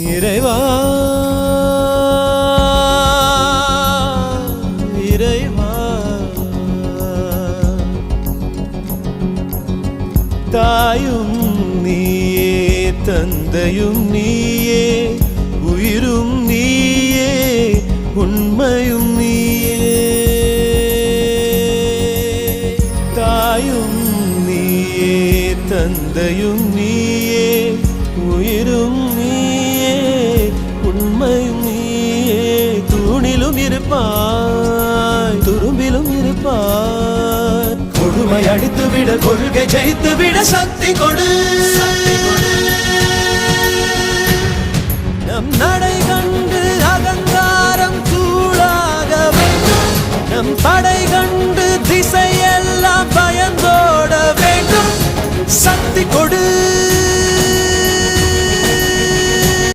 இறைவா இறைவா தாயும் நீயே தந்தையும் நீயே உயிரும் நீயே உண்மையும் நீயே தாயும் நீயே தந்தையும் நீயே உயிரும் நீயே உண்மையும் நீயே தூணிலும் இருப்பாய் துரும்பிலும் இருப்பாய் கொடுமை அடித்து விட கொள்கை ஜெயித்து விட சக்தி கொடு நம் நடை